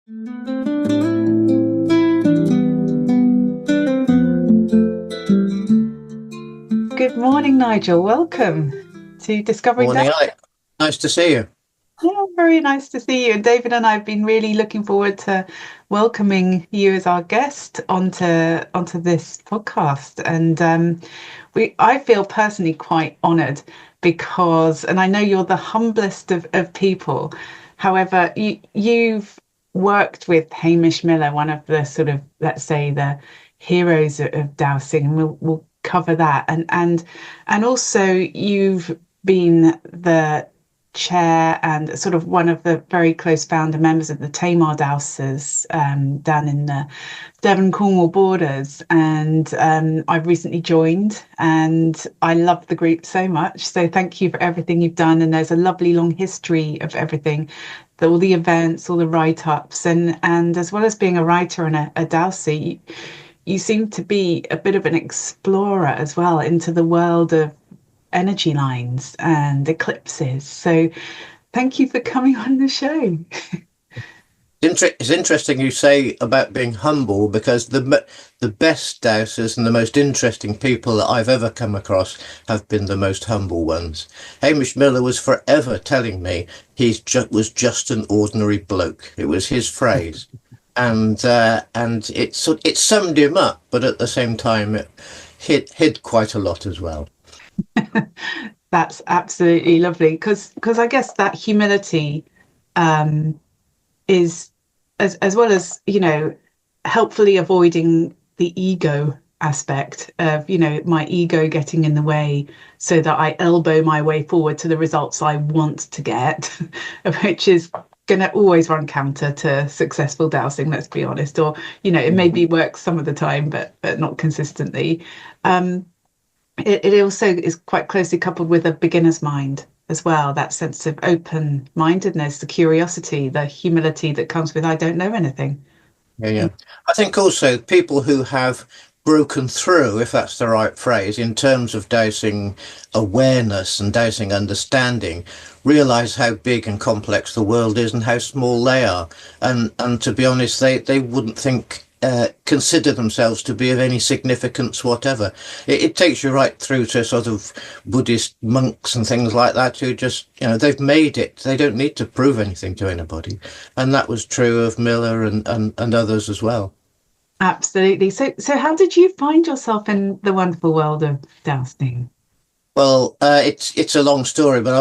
Good morning, Nigel. Welcome to Discovering Morning, Dowsing. Alex. Nice to see you. Yeah, very nice to see you. And David and I have been really looking forward to welcoming you as our guest onto this podcast. And I feel personally quite honoured because, and I know you're the humblest of people. However, you've worked with Hamish Miller, one of the sort of, let's say, the heroes of dowsing, and we'll cover that. And also you've been the chair and sort of one of the very close founder members of the Tamar Dowsers down in the Devon Cornwall borders. And I've recently joined and I love the group so much. So thank you for everything you've done. And there's a lovely long history of everything, all the events, all the write-ups, and as well as being a writer and a dowser, you seem to be a bit of an explorer as well into the world of energy lines and eclipses. So thank you for coming on the show. It's interesting you say about being humble because the best dowsers and the most interesting people that I've ever come across have been the most humble ones. Hamish Miller was forever telling me was just an ordinary bloke. It was his phrase, and it summed him up, but at the same time it hid quite a lot as well. That's absolutely lovely because I guess that humility is as well as, helpfully avoiding the ego aspect of, my ego getting in the way so that I elbow my way forward to the results I want to get, which is going to always run counter to successful dowsing, let's be honest. Or, it maybe works some of the time, but not consistently. It also is quite closely coupled with a beginner's mind as well, that sense of open-mindedness, the curiosity, the humility that comes with I don't know anything. Yeah. I think also people who have broken through, if that's the right phrase, in terms of dowsing awareness and dowsing understanding, realize how big and complex the world is and how small they are. And to be honest, they wouldn't consider themselves to be of any significance whatever. It takes you right through to sort of Buddhist monks and things like that who just, they've made it. They don't need to prove anything to anybody. And that was true of Miller and others as well. Absolutely. So how did you find yourself in the wonderful world of dowsing? Well, it's a long story, but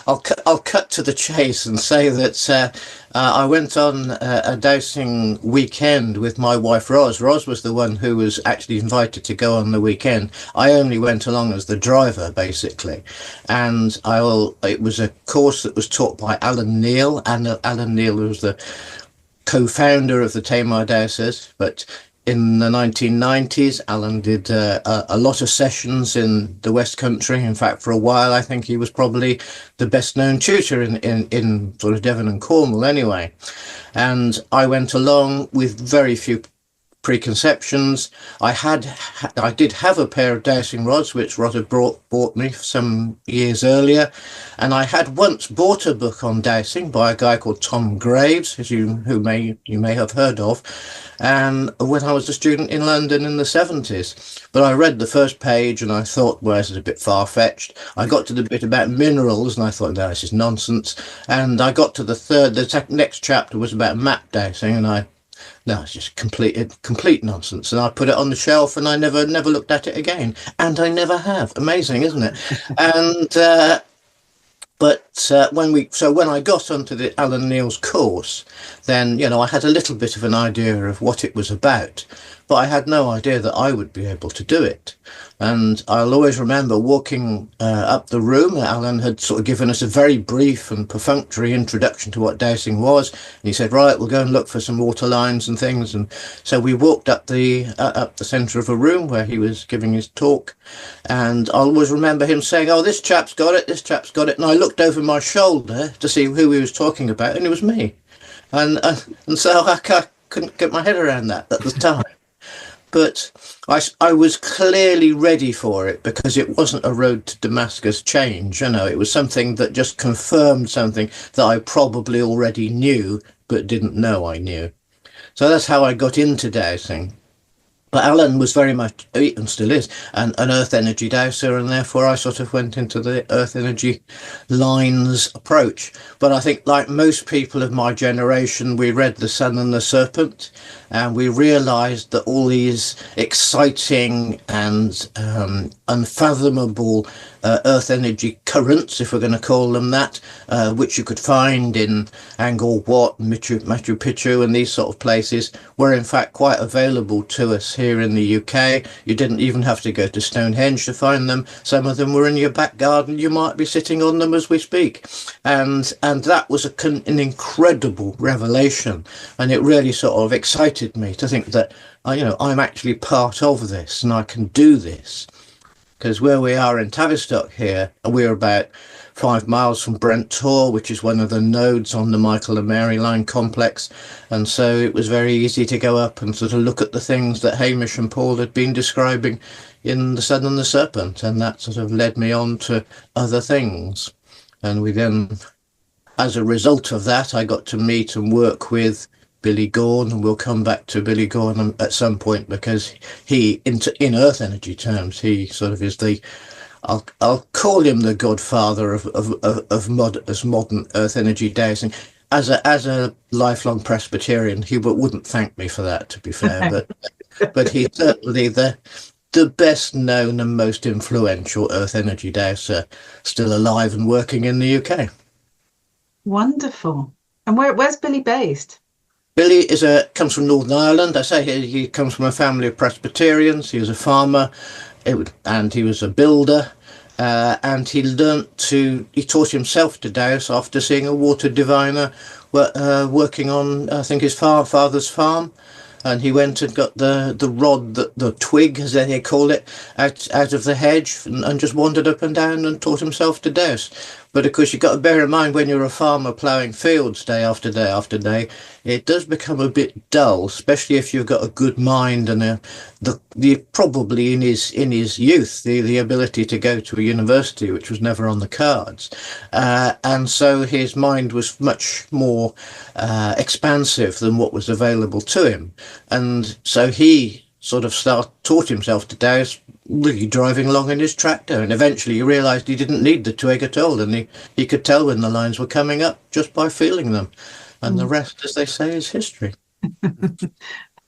I'll cut to the chase and say that I went on a dowsing weekend with my wife Ros. Ros was the one who was actually invited to go on the weekend. I only went along as the driver, basically, and it was a course that was taught by Alan Neil, and Alan Neil was the co-founder of the Tamar Dowsers, but in the 1990s, Alan did a lot of sessions in the West Country. In fact, for a while, I think he was probably the best known tutor in sort of Devon and Cornwall anyway. And I went along with very few preconceptions. I did have a pair of dowsing rods, which Rod had bought me some years earlier, and I had once bought a book on dowsing by a guy called Tom Graves, as you may have heard of, and when I was a student in London in the 70s. But I read the first page and I thought, well, this is a bit far-fetched. I got to the bit about minerals and I thought, no, this is nonsense. And I got to the next chapter was about map dowsing, and no, it's just complete nonsense. And I put it on the shelf and I never looked at it again. And I never have. Amazing, isn't it? And when I got onto the Alan Neil's course, then, I had a little bit of an idea of what it was about, but I had no idea that I would be able to do it. And I'll always remember walking up the room. Alan had sort of given us a very brief and perfunctory introduction to what dowsing was. And he said, right, we'll go and look for some water lines and things. And so we walked up the centre of a room where he was giving his talk. And I'll always remember him saying, oh, this chap's got it, this chap's got it. And I looked over my shoulder to see who he was talking about, and it was me. And so I couldn't get my head around that at the time. But I was clearly ready for it because it wasn't a road to Damascus change. It was something that just confirmed something that I probably already knew, but didn't know I knew. So that's how I got into dowsing. But Alan was very much, and still is, an earth energy dowser, and therefore I sort of went into the earth energy lines approach. But I think, like most people of my generation, we read The Sun and the Serpent, and we realised that all these exciting and unfathomable earth energy currents, if we're going to call them that, which you could find in Angkor Wat, Machu Picchu, and these sort of places, were in fact quite available to us here in the UK. You didn't even have to go to Stonehenge to find them. Some of them were in your back garden. You might be sitting on them as we speak. And that was an incredible revelation. And it really sort of excited me to think that, I'm actually part of this and I can do this. Because where we are in Tavistock here, we're about 5 miles from Brent Tor, which is one of the nodes on the Michael and Mary Line complex. And so it was very easy to go up and sort of look at the things that Hamish and Paul had been describing in The Sun and the Serpent. And that sort of led me on to other things. And we then, as a result of that, I got to meet and work with Billy Gorn, and we'll come back to Billy Gorn at some point, because he, in earth energy terms, he sort of is I'll call him the godfather of modern earth energy dowsing. As a lifelong Presbyterian, he wouldn't thank me for that, to be fair, but he's certainly the best known and most influential earth energy dowser still alive and working in the UK. Wonderful. And where's Billy based? Billy comes from Northern Ireland. I say he comes from a family of Presbyterians. He was a farmer, and he was a builder. And he taught himself to dowse after seeing a water diviner working on, I think, his father's farm. And he went and got the rod, the twig, as they call it, out of the hedge, and just wandered up and down and taught himself to dowse. But of course, you've got to bear in mind, when you're a farmer ploughing fields day after day after day, it does become a bit dull, especially if you've got a good mind and probably in his youth the ability to go to a university, which was never on the cards, and so his mind was much more expansive than what was available to him, and so he sort of taught himself to dowse really driving along in his tractor, and eventually he realized he didn't need the twig at all, and he could tell when the lines were coming up just by feeling them, and the rest, as they say, is history.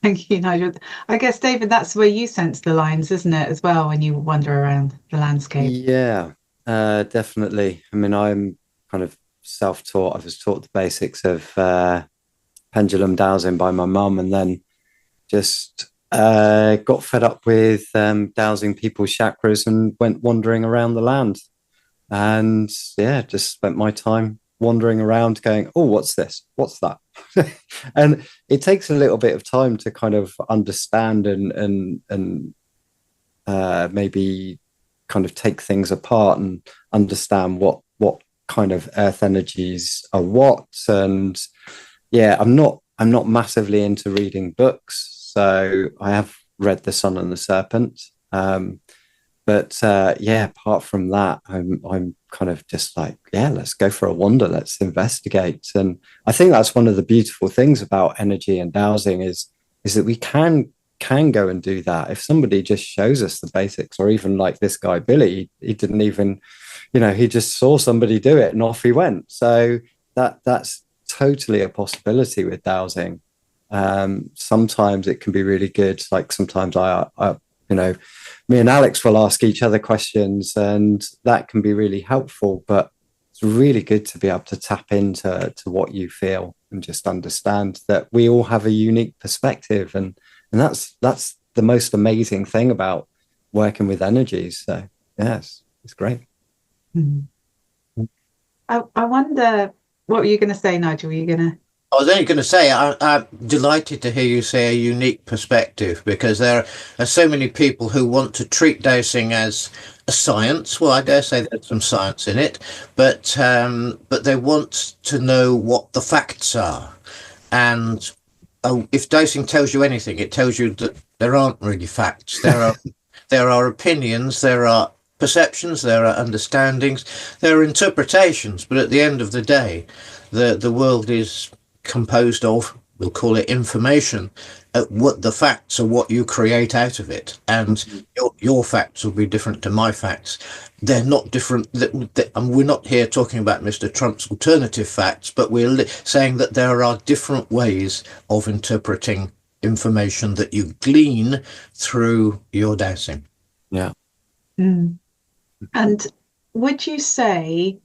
Thank you, Nigel. I guess, David, that's where you sense the lines, isn't it, as well, when you wander around the landscape? Yeah, definitely. I mean, I'm kind of self-taught. I was taught the basics of pendulum dowsing by my mum, and then just got fed up with dowsing people's chakras and went wandering around the land, and just spent my time wandering around going, oh, what's this, what's that? And it takes a little bit of time to kind of understand and maybe kind of take things apart and understand what kind of earth energies are what. And I'm not massively into reading books. So I have read The Sun and the Serpent, but apart from that, I'm kind of just like, let's go for a wander, let's investigate. And I think that's one of the beautiful things about energy and dowsing is that we can go and do that. If somebody just shows us the basics, or even like this guy Billy, he didn't even, he just saw somebody do it and off he went. So that's totally a possibility with dowsing. Sometimes it can be really good. Like sometimes I me and Alex will ask each other questions, and that can be really helpful, but it's really good to be able to tap into what you feel and just understand that we all have a unique perspective, and that's the most amazing thing about working with energies. So yes, it's great. Mm-hmm. I wonder, what were you going to say, Nigel? Were you going to? I was only going to say, I'm delighted to hear you say a unique perspective, because there are so many people who want to treat dowsing as a science. Well, I dare say there's some science in it, but they want to know what the facts are. And if dowsing tells you anything, it tells you that there aren't really facts. There are opinions, there are perceptions, there are understandings, there are interpretations. But at the end of the day, the world is composed of, we'll call it information. What the facts are, what you create out of it, and your facts will be different to my facts. They're not different. And we're not here talking about Mr. Trump's alternative facts, but we're saying that there are different ways of interpreting information that you glean through your dowsing. Yeah. Mm. And would you say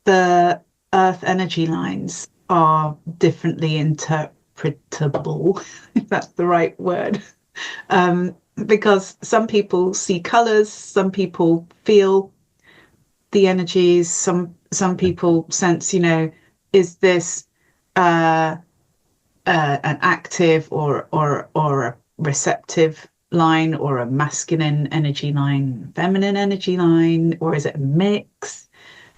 the Earth energy lines are differently interpretable, if that's the right word? Because some people see colors, some people feel the energies, some people sense, is this an active or a receptive line, or a masculine energy line, feminine energy line, or is it a mix?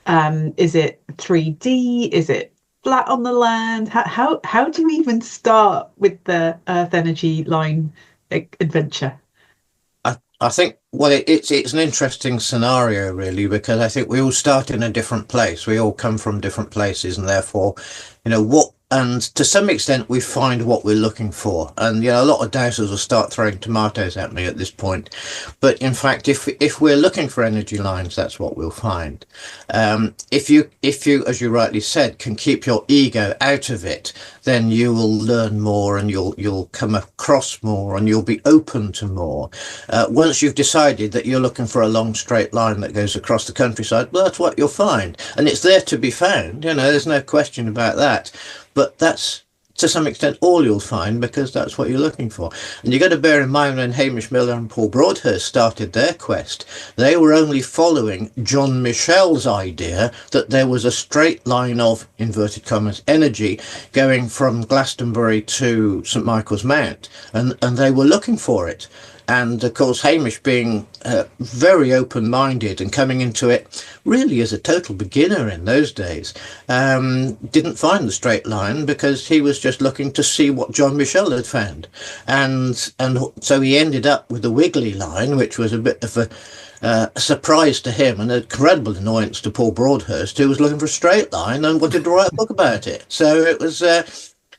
Is it 3D? Is it flat on the land? How do you even start with the Earth energy line adventure? I think, well, it's an interesting scenario, really, because I think we all start in a different place. We all come from different places, and therefore, and to some extent we find what we're looking for. And a lot of dowsers will start throwing tomatoes at me at this point, but in fact, if we're looking for energy lines, that's what we'll find. If you, as you rightly said, can keep your ego out of it, then you will learn more, and you'll come across more, and you'll be open to more. Once you've decided that you're looking for a long straight line that goes across the countryside, well, that's what you'll find, and it's there to be found. There's no question about that. But that's, to some extent, all you'll find, because that's what you're looking for. And you've got to bear in mind, when Hamish Miller and Paul Broadhurst started their quest, they were only following John Michell's idea that there was a straight line of, inverted commas, energy going from Glastonbury to St Michael's Mount. And they were looking for it. And of course, Hamish, being very open-minded and coming into it really as a total beginner in those days, didn't find the straight line, because he was just looking to see what John Michell had found. And so he ended up with the wiggly line, which was a bit of a surprise to him, and an incredible annoyance to Paul Broadhurst, who was looking for a straight line and wanted to write a book about it. So it was,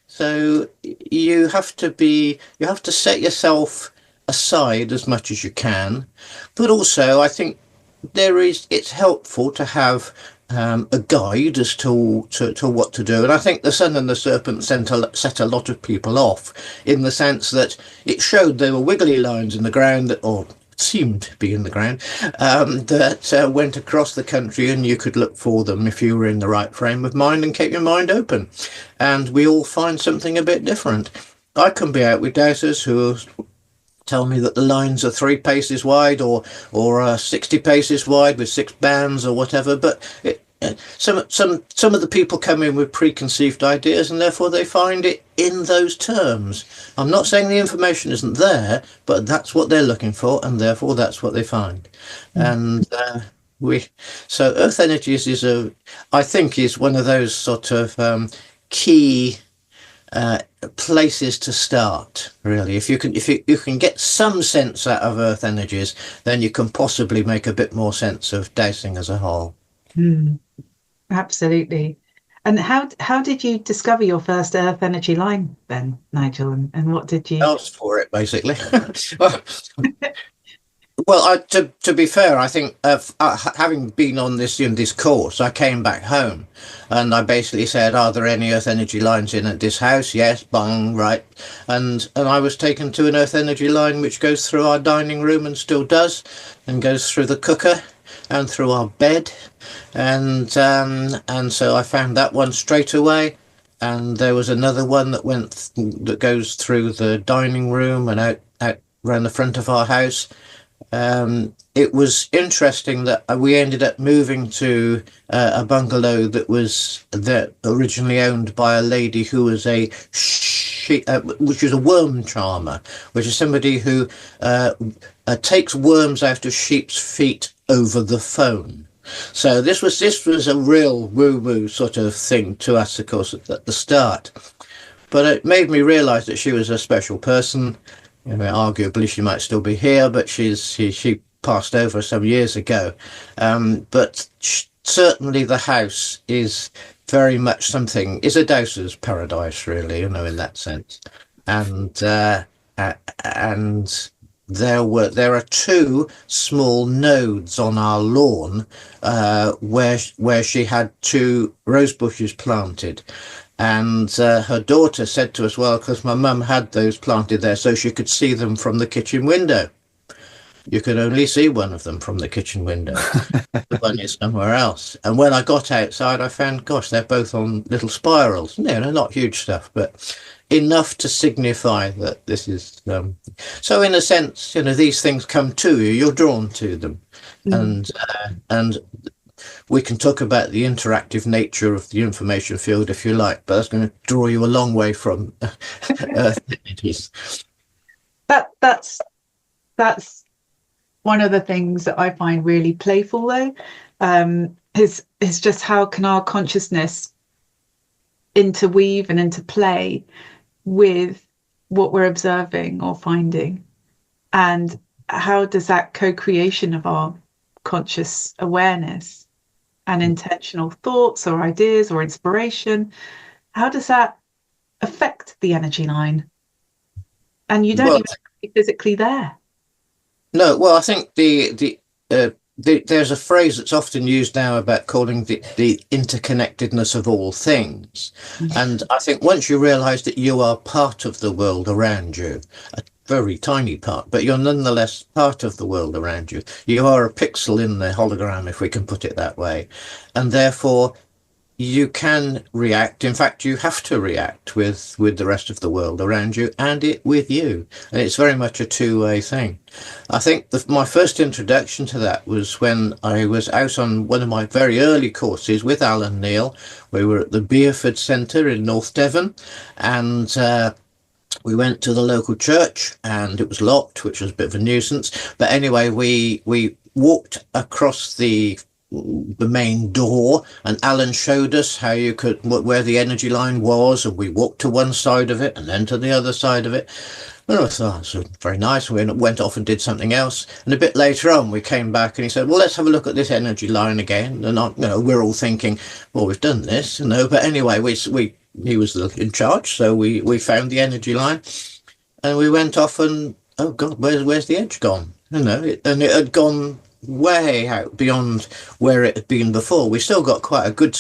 so you have to set yourself aside as much as you can, but also I think it's helpful to have a guide as to what to do. And I think The Sun and the Serpent set a lot of people off, in the sense that it showed there were wiggly lines in the ground, or seemed to be in the ground, that went across the country, and you could look for them if you were in the right frame of mind and keep your mind open. And we all find something a bit different. I can be out with dowsers who tell me that the lines are 3 paces wide, or 60 paces wide with 6 bands or whatever, but some of the people come in with preconceived ideas, and therefore they find it in those terms. I'm not saying the information isn't there, but that's what they're looking for, and therefore that's what they find. And so Earth Energies I think is one of those sort of key places to start, really. If you can get some sense out of Earth Energies, then you can possibly make a bit more sense of dowsing as a whole. Absolutely. And how did you discover your first Earth energy line then, Nigel? And what did you ask for it, basically? Well, to be fair, I think having been on this course, I came back home, and I basically said, "Are there any Earth energy lines in at this house?" Yes, bang, right, and I was taken to an Earth energy line which goes through our dining room, and still does, and goes through the cooker and through our bed, and so I found that one straight away. And there was another one that goes through the dining room and out around the front of our house. It was interesting that we ended up moving to a bungalow that was originally owned by a lady who was which is a worm charmer, which is somebody who takes worms out of sheep's feet over the phone. So this was a real woo-woo sort of thing to us, of course, at the start. But it made me realise that she was a special person. Arguably she might still be here, but she passed over some years ago. But certainly the house is very much something, is a dowser's paradise, really, you know, in that sense. And and there are two small nodes on our lawn where she had two rose bushes planted. And her daughter said to us, well, because my mum had those planted there so she could see them from the kitchen window. You could only see one of them from the kitchen window. The one is somewhere else. And when I got outside, I found, gosh, they're both on little spirals. No, they're not huge stuff, but enough to signify that this is. So, in a sense, you know, these things come to you. You're drawn to them, and we can talk about the interactive nature of the information field if you like, but that's going to draw you a long way from Earth energies. That's one of the things that I find really playful, though, is just how can our consciousness interweave and interplay with what we're observing or finding, and how does that co-creation of our conscious awareness and intentional thoughts or ideas or inspiration, how does that affect the energy line? And you don't even be physically there. No, well, I think there's a phrase that's often used now about calling the interconnectedness of all things. And I think once you realize that you are part of the world around you, a very tiny part, but you're nonetheless part of the world around you. You are a pixel in the hologram, if we can put it that way. And therefore, you can react. In fact, you have to react with the rest of the world around you and it with you. And it's very much a two-way thing. I think my first introduction to that was when I was out on one of my very early courses with Alan Neil. We were at the Beerford Centre in North Devon, and we went to the local church and it was locked, which was a bit of a nuisance. But anyway, we walked across the main door, and Alan showed us how you could, where the energy line was, and we walked to one side of it and then to the other side of it. And I thought, that's very nice. We went off and did something else, and a bit later on we came back and he said, well, let's have a look at this energy line again. And we're all thinking, well, we've done this, but anyway, he was in charge, so we found the energy line and we went off, and oh god, where's the edge gone? And it had gone way out beyond where it had been before. We still got quite a good,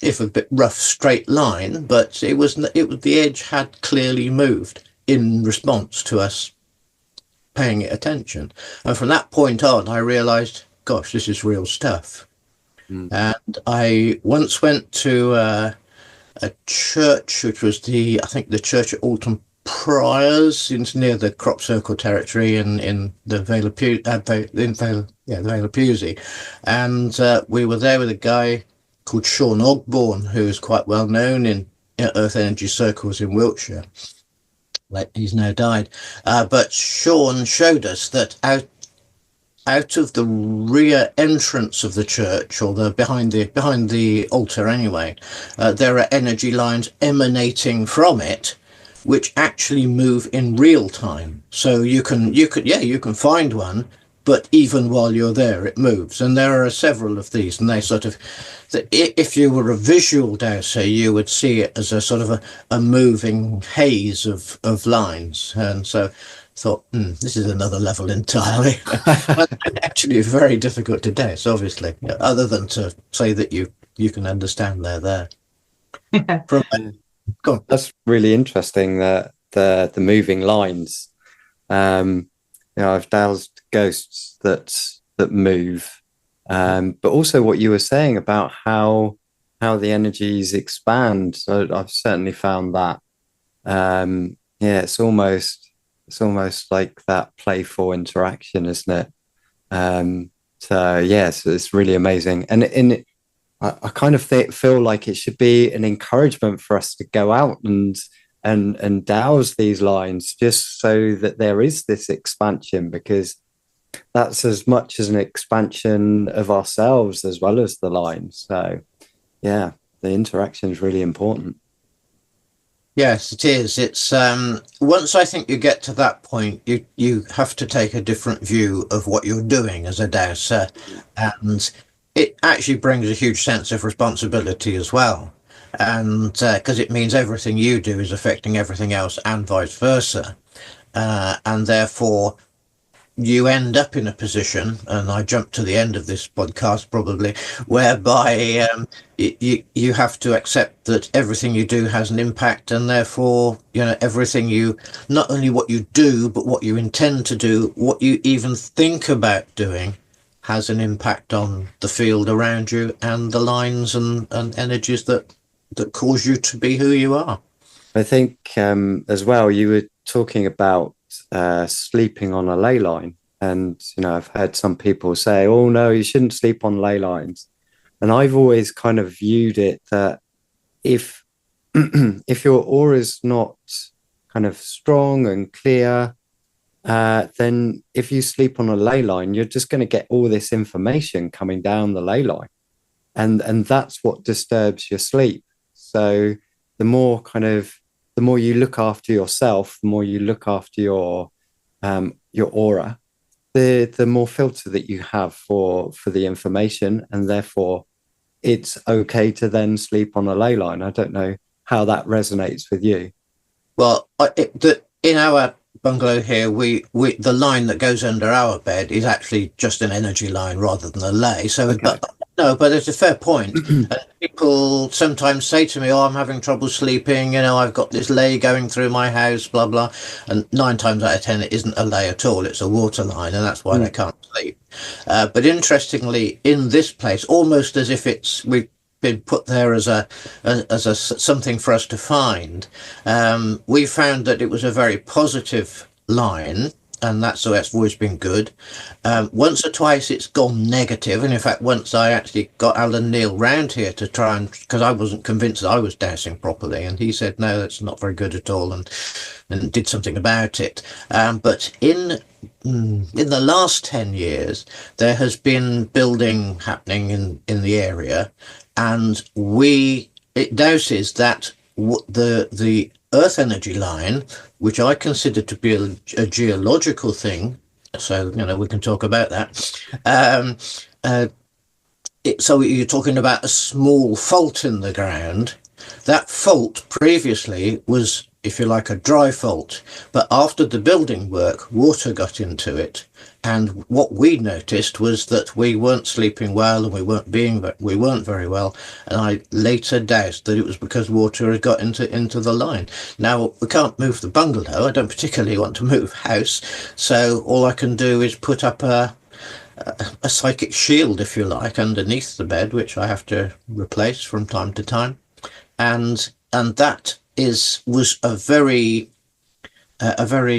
if a bit rough, straight line, but it was the edge had clearly moved in response to us paying it attention. And from that point on, I realized, gosh, this is real stuff. And I once went to a church, which was I think the church at Alton Priors, near the crop circle territory in the Vale of Pusey, and we were there with a guy called Sean Ogborn, who is quite well known in Earth energy circles in Wiltshire. Like, he's now died, but Sean showed us that out of the rear entrance of the church, or behind the altar anyway, there are energy lines emanating from it, which actually move in real time. So you can find one, but even while you're there, it moves. And there are several of these, and they sort of, if you were a visual dowser, you would see it as a sort of a moving haze of lines. And so I thought, this is another level entirely. Actually, very difficult to dowse, obviously, other than to say that you can understand they're there. Yeah. That's really interesting, that the moving lines. I've dowsed ghosts that move, but also what you were saying about how the energies expand. So I've certainly found that it's almost like that playful interaction, isn't it? So it's really amazing. And I kind of feel like it should be an encouragement for us to go out and douse these lines, just so that there is this expansion, because that's as much as an expansion of ourselves as well as the lines. So the interaction is really important. Yes, it is. It's once I think you get to that point, you have to take a different view of what you're doing as a dowser, and it actually brings a huge sense of responsibility as well. And because it means everything you do is affecting everything else and vice versa. And therefore, you end up in a position, and I jump to the end of this podcast probably, whereby you have to accept that everything you do has an impact, and therefore, everything not only what you do, but what you intend to do, what you even think about doing, has an impact on the field around you and the lines and energies that cause you to be who you are. I think as well, you were talking about sleeping on a ley line, and I've heard some people say, oh no, you shouldn't sleep on ley lines, and I've always kind of viewed it that if if your aura is not kind of strong and clear, then if you sleep on a ley line, you're just going to get all this information coming down the ley line, and that's what disturbs your sleep. So the more you look after yourself, the more you look after your aura, the more filter that you have for the information, and therefore it's okay to then sleep on a ley line. I don't know how that resonates with you. Well, in our bungalow here, we the line that goes under our bed is actually just an energy line rather than a ley. So, Okay. but it's a fair point. People sometimes say to me, "Oh, I'm having trouble sleeping. I've got this ley going through my house, blah blah." And 9 times out of 10, it isn't a ley at all. It's a water line, and that's why they can't sleep. But interestingly, in this place, almost as if we've been put there as a something for us to find, we found that it was a very positive line, and that's always been good. Once or twice it's gone negative, and in fact once I actually got Alan Neil round here to try, and because I wasn't convinced that I was dowsing properly, and he said no, that's not very good at all, and did something about it. But in the last 10 years there has been building happening in the area, and it douses that the earth energy line, which I consider to be a geological thing, so we can talk about that. So you're talking about a small fault in the ground. That fault previously was, if you like, a dry fault, but after the building work, water got into it. And what we noticed was that we weren't sleeping well, and we weren't very well. And I later doubted that it was because water had got into the line. Now we can't move the bungalow. I don't particularly want to move house, so all I can do is put up a psychic shield, if you like, underneath the bed, which I have to replace from time to time. And that was a very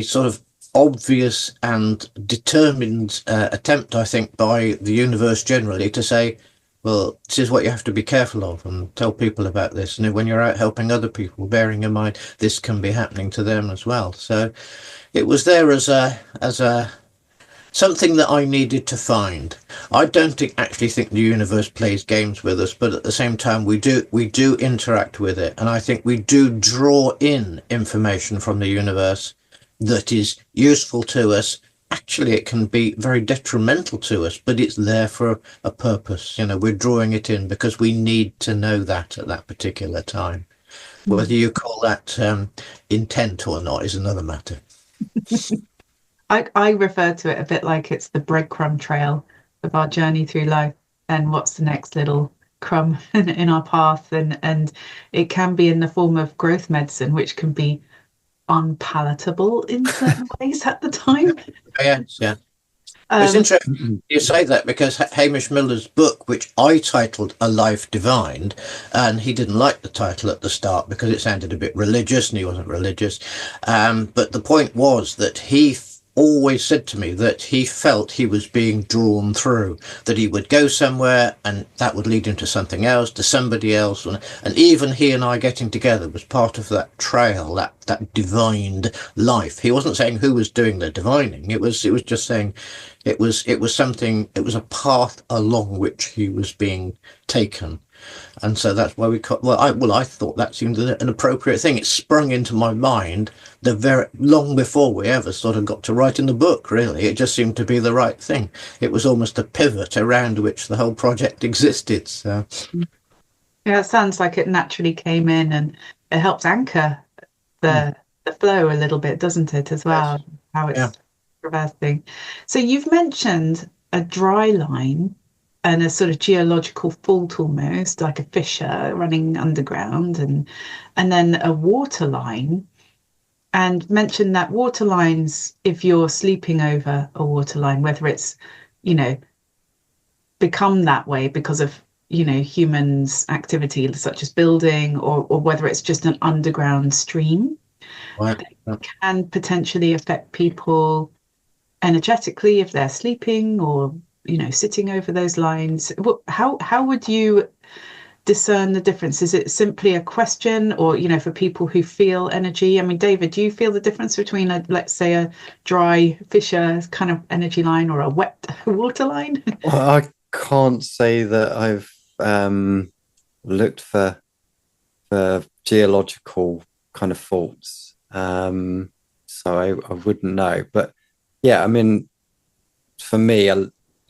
sort of obvious and determined attempt, I think, by the universe generally to say, well, this is what you have to be careful of, and tell people about this. And when you're out helping other people, bearing in mind this can be happening to them as well. So it was there as a something that I needed to find. I don't actually think the universe plays games with us, but at the same time we do interact with it, and I think we do draw in information from the universe that is useful to us. Actually, it can be very detrimental to us, but it's there for a purpose. We're drawing it in because we need to know that at that particular time. Whether you call that intent or not is another matter. I refer to it a bit like it's the breadcrumb trail of our journey through life, and what's the next little crumb in our path, and it can be in the form of growth medicine, which can be unpalatable in certain ways at the time. Yes, yeah. It's interesting you say that, because Hamish Miller's book, which I titled A Life Divined, and he didn't like the title at the start because it sounded a bit religious, and he wasn't religious. But the point was that he always said to me that he felt he was being drawn through, that he would go somewhere and that would lead him to something else, to somebody else, and even he and I getting together was part of that trail, that divined life. He wasn't saying who was doing the divining. It was just saying it was something, it was a path along which he was being taken. And so that's why I thought that seemed an appropriate thing. It sprung into my mind the very long before we ever sort of got to writing the book. Really, it just seemed to be the right thing. It was almost a pivot around which the whole project existed. So Yeah, it sounds like it naturally came in, and it helps anchor the flow a little bit, doesn't it, as well? yes. How it's Yeah. traversing. So you've mentioned a dry line and a sort of geological fault, almost like a fissure running underground, and then a water line. And mentioned that water lines, if you're sleeping over a water line, whether it's, you know, become that way because of, you know, humans' activity such as building, or whether it's just an underground stream, Right. can potentially affect people energetically if they're sleeping or, you know, sitting over those lines. How would you discern the difference? Is it simply a question, or, you know, for people who feel energy? I mean, David, do you feel the difference between let's say a dry fissure kind of energy line or a wet water line? Well, I can't say that I've looked for geological kind of faults. So I wouldn't know. But yeah, I mean, for me,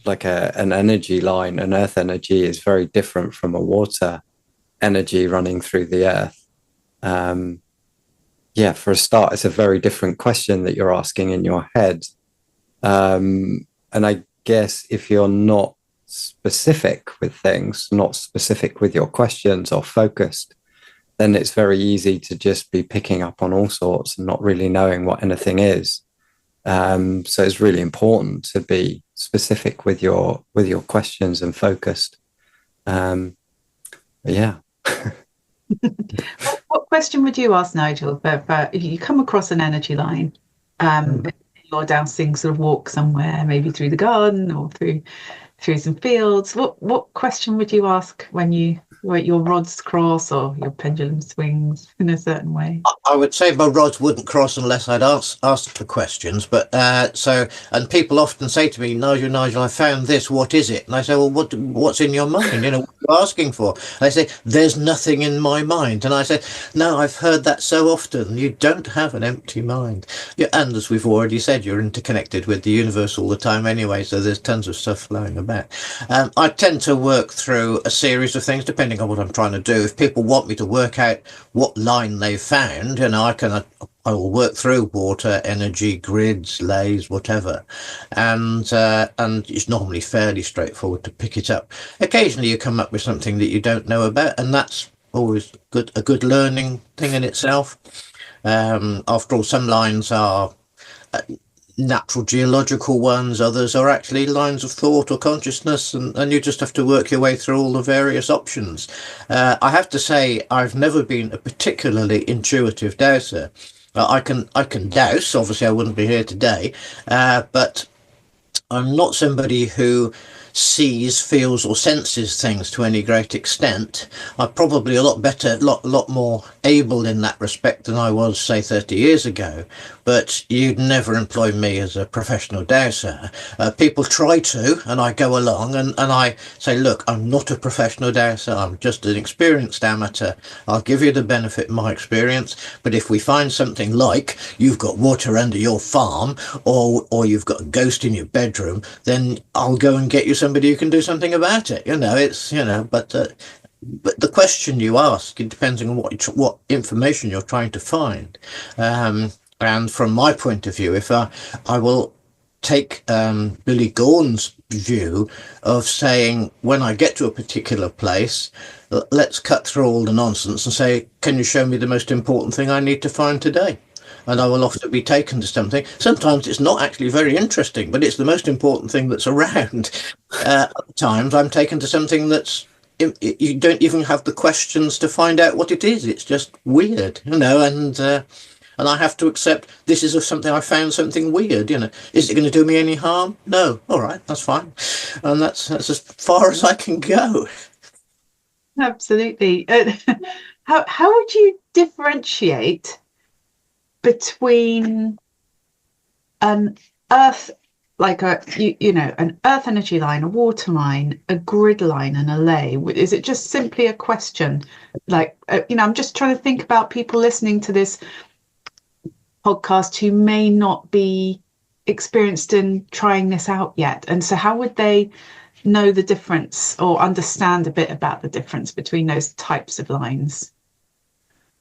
like an energy line, an earth energy is very different from a water energy running through the earth. Yeah, for a start, it's a very different question that you're asking in your head. And I guess if you're not specific with things, not specific with your questions or focused, then it's very easy to just be picking up on all sorts and not really knowing what anything is. So it's really important to be specific with your questions and focused. Yeah. What question would you ask, Nigel, for if you come across an energy line, your dowsing sort of walk somewhere, maybe through the garden or through some fields? What question would you ask when your rods cross or your pendulum swings in a certain way? I would say my rods wouldn't cross unless I'd ask the questions. But and people often say to me, Nigel, I found this. What is it? And I say, well, what's in your mind? You know, what are you asking for? And they say, there's nothing in my mind. And I say, no, I've heard that so often. You don't have an empty mind. Yeah, and as we've already said, you're interconnected with the universe all the time anyway. So there's tons of stuff flowing about. I tend to work through a series of things depending on what I'm trying to do. If people want me to work out what line they've found, you know, I will work through water, energy, grids, lays, whatever, and it's normally fairly straightforward to pick it up. Occasionally, you come up with something that you don't know about, and that's always a good learning thing in itself. After all, some lines are natural geological ones, others are actually lines of thought or consciousness, and you just have to work your way through all the various options. I have to say, I've never been a particularly intuitive dowser. I can dowse, obviously I wouldn't be here today, but I'm not somebody who sees, feels, or senses things to any great extent. I'm probably a lot better, lot more able in that respect than I was, say, 30 years ago. But you'd never employ me as a professional dowser. People try to, and I go along and I say, look, I'm not a professional dowser. I'm just an experienced amateur. I'll give you the benefit of my experience. But if we find something like you've got water under your farm, or you've got a ghost in your bedroom, then I'll go and get you somebody who can do something about it. You know, it's, you know, but the question you ask, it depends on what information you're trying to find. And from my point of view, if I will take Billy Gorn's view of saying, when I get to a particular place, let's cut through all the nonsense and say, can you show me the most important thing I need to find today? And I will often be taken to something. Sometimes it's not actually very interesting, but it's the most important thing that's around. Other times I'm taken to something that's, you don't even have the questions to find out what it is. It's just weird, you know, and I have to accept this is something I found something weird, you know. Is it going to do me any harm? No. All right, that's fine. And that's as far as I can go. Absolutely. How would you differentiate between an earth like an earth energy line, a water line, a grid line, and a ley? Is it just simply a question? Like, I'm just trying to think about people listening to this podcast who may not be experienced in trying this out yet. And so how would they know the difference or understand a bit about the difference between those types of lines?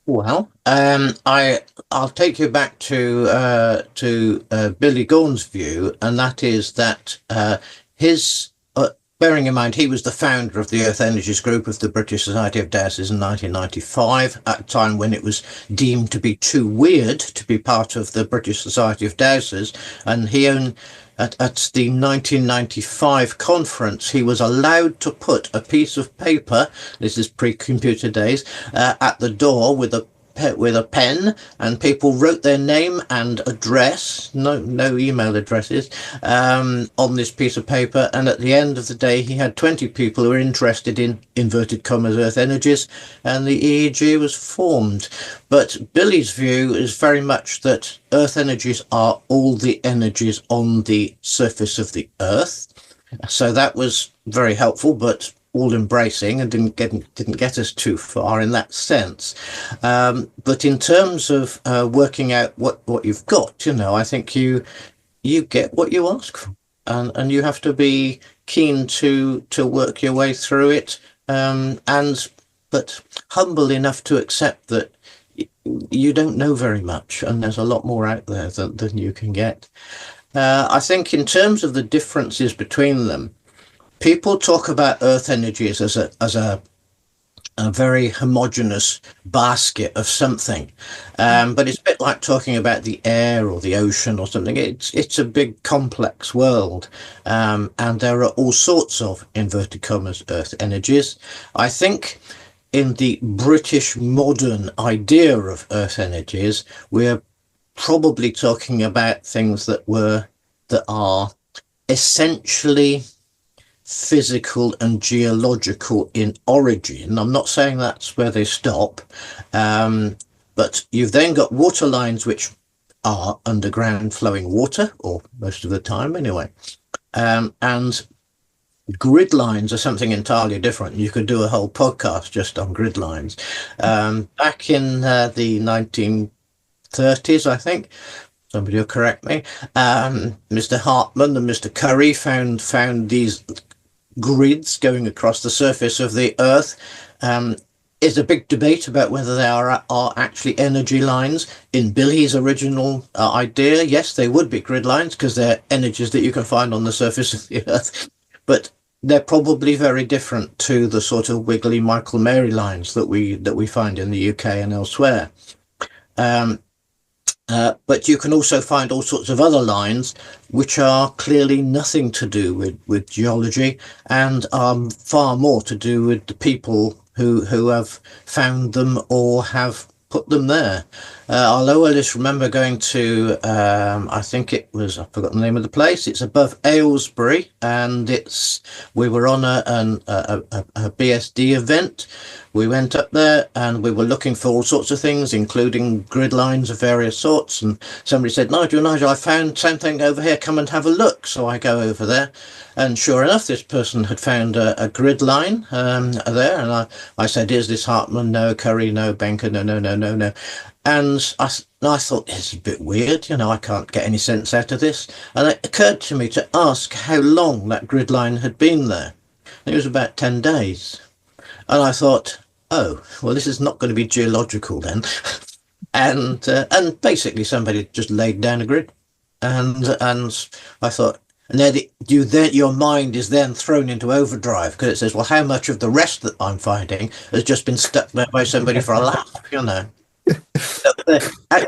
Well, I'll take you back to Billy Gorn's view, and that is that his bearing in mind he was the founder of the Earth Energies Group of the British Society of Dowsers in 1995, at a time when it was deemed to be too weird to be part of the British Society of Dowsers, and he owned. At the 1995 conference, he was allowed to put a piece of paper, this is pre-computer days, at the door with a pen, and people wrote their name and address, no email addresses, on this piece of paper. And at the end of the day, he had 20 people who were interested in inverted commas Earth Energies, and the EEG was formed. But Billy's view is very much that Earth Energies are all the energies on the surface of the Earth. So that was very helpful, but all embracing, and didn't get us too far in that sense. But in terms of working out what you've got, I think you get what you ask for, and you have to be keen to work your way through it, but humble enough to accept that you don't know very much, and there's a lot more out there than you can get. I think in terms of the differences between them, people talk about Earth Energies as a very homogeneous basket of something, but it's a bit like talking about the air or the ocean or something. It's a big complex world, and there are all sorts of inverted commas Earth Energies. I think in the British modern idea of Earth Energies, we're probably talking about things that are essentially physical and geological in origin. I'm not saying that's where they stop, but you've then got water lines which are underground flowing water, or most of the time anyway, and grid lines are something entirely different. You could do a whole podcast just on grid lines. Back in the 1930s, I think, somebody will correct me, Mr. Hartmann and Mr. Curry found these grids going across the surface of the Earth. Is a big debate about whether they are actually energy lines. In Billy's original idea, yes, they would be grid lines because they're energies that you can find on the surface of the Earth, but they're probably very different to the sort of wiggly Michael Mary lines that we find in the UK and elsewhere. But you can also find all sorts of other lines which are clearly nothing to do with geology, and are far more to do with the people who have found them or have put them there. I'll always remember going to, I think it was, I forgot the name of the place. It's above Aylesbury, and we were on a BSD event. We went up there and we were looking for all sorts of things, including grid lines of various sorts. And somebody said, Nigel, I found something over here. Come and have a look. So I go over there, and sure enough, this person had found a grid line there. And I said, is this Hartmann? No. Curry? No. Benker? No. And I thought, it's a bit weird. I can't get any sense out of this. And it occurred to me to ask how long that grid line had been there. It was about 10 days. And I thought, oh, well, this is not going to be geological then. And basically somebody just laid down a grid. And I thought, and then your mind is then thrown into overdrive, because it says, well, how much of the rest that I'm finding has just been stuck there by somebody for a laugh,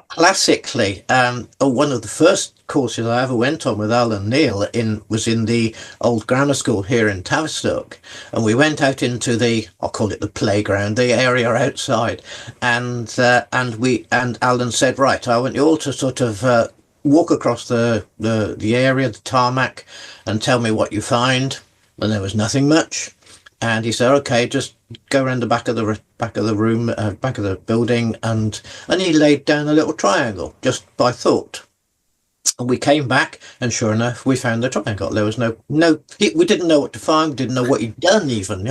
Classically, one of the first courses I ever went on with Alan Neil was in the old grammar school here in Tavistock, and we went out into I'll call it the playground, the area outside, and Alan said, right, I want you all to sort of walk across the area, the tarmac, and tell me what you find. And there was nothing much. And he said, okay, just go around the back of the room, back of the building, and he laid down a little triangle just by thought. And we came back, and sure enough, we found the triangle. There was we didn't know what to find. We didn't know what he'd done even,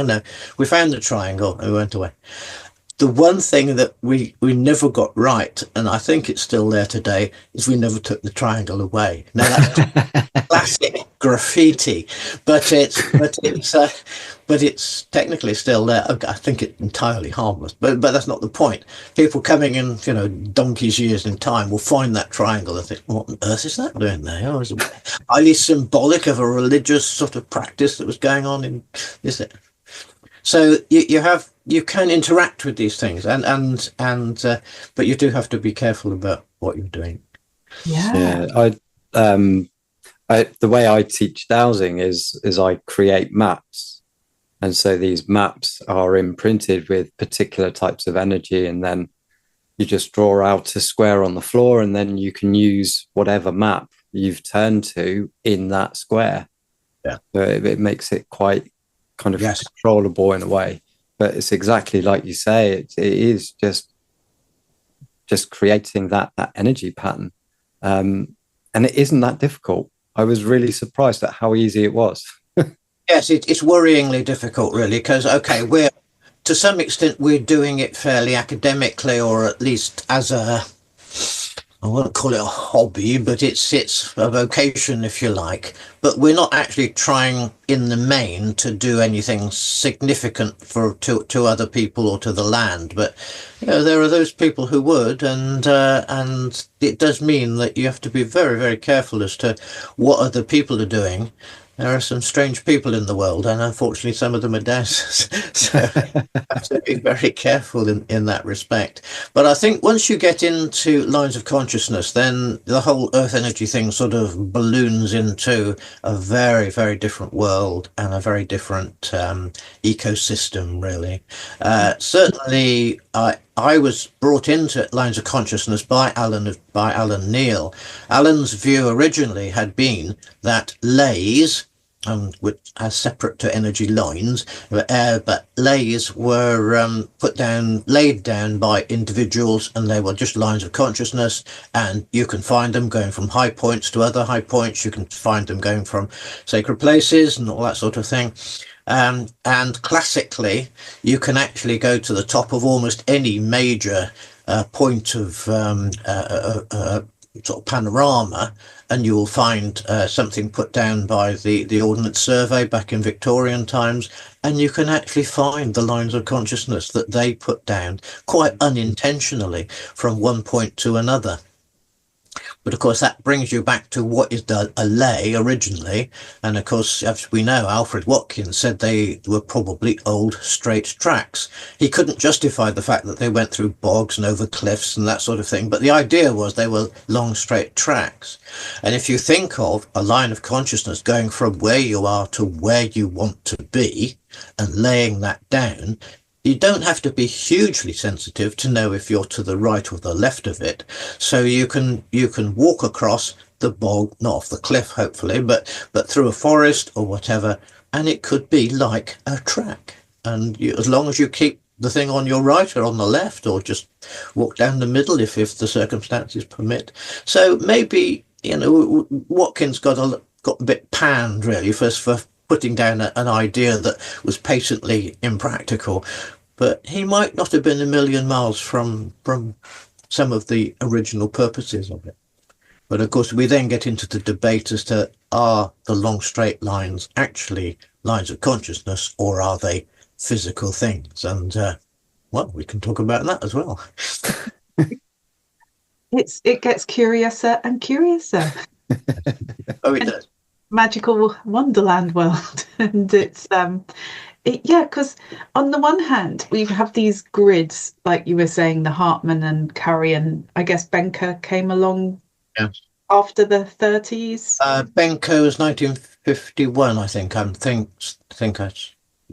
We found the triangle and we went away. The one thing that we never got right, and I think it's still there today, is we never took the triangle away. Now that's classic graffiti, but it's technically still there. I think it's entirely harmless, but that's not the point. People coming in, donkey's years in time will find that triangle and think, what on earth is that doing there? Oh, it's highly symbolic of a religious sort of practice that was going on in this. So you can interact with these things, but you do have to be careful about what you're doing. Yeah. The way I teach dowsing is I create maps, and so these maps are imprinted with particular types of energy, and then you just draw out a square on the floor, and then you can use whatever map you've turned to in that square. Yeah, so it makes it quite kind of controllable in a way, but it's exactly like you say. It is just creating that energy pattern, and it isn't that difficult. I was really surprised at how easy it was. Yes, it's worryingly difficult, really, because we're to some extent we're doing it fairly academically, or at least as I won't call it a hobby, but it's a vocation, if you like. But we're not actually trying in the main to do anything significant to other people or to the land. But there are those people who would, and it does mean that you have to be very, very careful as to what other people are doing. There are some strange people in the world, and unfortunately some of them are dowsers. So you have to be very careful in that respect. But I think once you get into lines of consciousness, then the whole earth energy thing sort of balloons into a very, very different world and a very different ecosystem, really. Certainly, I was brought into lines of consciousness by Alan Neil. Alan's view originally had been that lays, which as separate to energy lines, but lays were laid down by individuals, and they were just lines of consciousness, and you can find them going from high points to other high points. You can find them going from sacred places and all that sort of thing. And classically, you can actually go to the top of almost any major point of sort of panorama, and you will find something put down by the Ordnance Survey back in Victorian times, and you can actually find the lines of consciousness that they put down quite unintentionally from one point to another. But of course, that brings you back to what is a lay originally. And of course, as we know, Alfred Watkins said they were probably old straight tracks. He couldn't justify the fact that they went through bogs and over cliffs and that sort of thing. But the idea was they were long straight tracks. And if you think of a line of consciousness going from where you are to where you want to be and laying that down, you don't have to be hugely sensitive to know if you're to the right or the left of it. So you can walk across the bog, not off the cliff, hopefully, but through a forest or whatever, and it could be like a track. And as long as you keep the thing on your right or on the left, or just walk down the middle if the circumstances permit. So maybe, Watkins got a bit panned, really, for putting down an idea that was patently impractical, but he might not have been a million miles from some of the original purposes of it. But of course, we then get into the debate as to, are the long straight lines actually lines of consciousness, or are they physical things? And we can talk about that as well. It gets curiouser and curiouser. Oh, it does. Magical Wonderland world. And it's because on the one hand we have these grids, like you were saying, the Hartmann and Curry, and I guess Benker came along after the 30s. Benker was 1951, I think. I think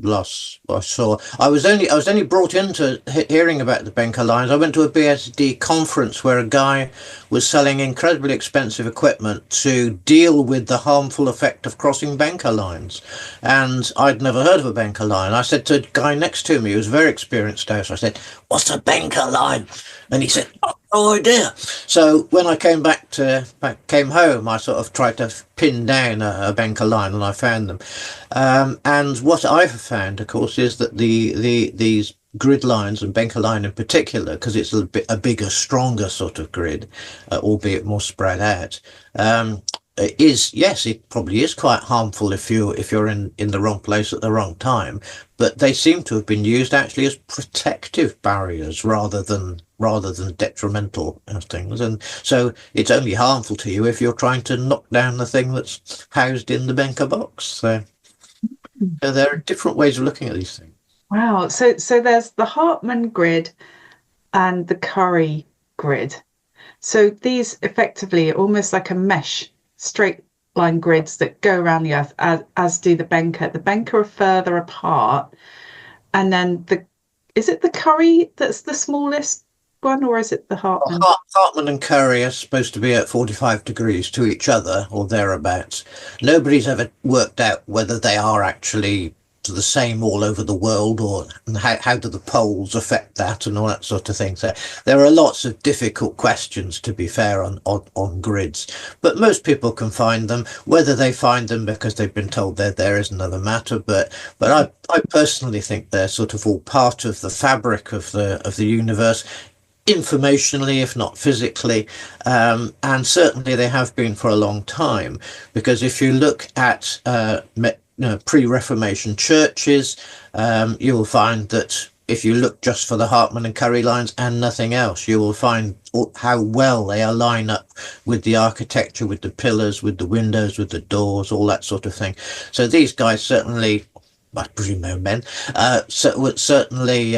last I saw. I was only brought into hearing about the Benker lines. I went to a BSD conference where a guy was selling incredibly expensive equipment to deal with the harmful effect of crossing Benker lines, and I'd never heard of a Benker line. I said to a guy next to me who was very experienced dowser, I said, "What's a Benker line?" And he said, Oh idea. So when I came home, I sort of tried to pin down a Benker line, and I found them. And what I've found, of course, is that these grid lines, and Benker line in particular, because it's a bigger, stronger sort of grid, albeit more spread out. It probably is quite harmful if you're in the wrong place at the wrong time, but they seem to have been used actually as protective barriers rather than detrimental things. And so it's only harmful to you if you're trying to knock down the thing that's housed in the Benker box. So there are different ways of looking at these things. Wow. So there's the Hartmann grid and the Curry grid. So these effectively are almost like a mesh, straight line grids that go around the Earth, as do the Benker. The Benker are further apart. And then is it the Curry that's the smallest one, or is it the Hartmann? Hartmann and Curry are supposed to be at 45 degrees to each other, or thereabouts. Nobody's ever worked out whether they are actually the same all over the world, or how do the poles affect that, and all that sort of thing. So there are lots of difficult questions, to be fair, on grids, but most people can find them. Whether they find them because they've been told they're there is another matter, but I personally think they're sort of all part of the fabric of the universe, informationally, if not physically, and certainly they have been for a long time, because if you look at pre-Reformation churches, you will find that if you look just for the Hartmann and Curry lines and nothing else, you will find how well they align up with the architecture, with the pillars, with the windows, with the doors, all that sort of thing. So these guys certainly, I presume they're men, certainly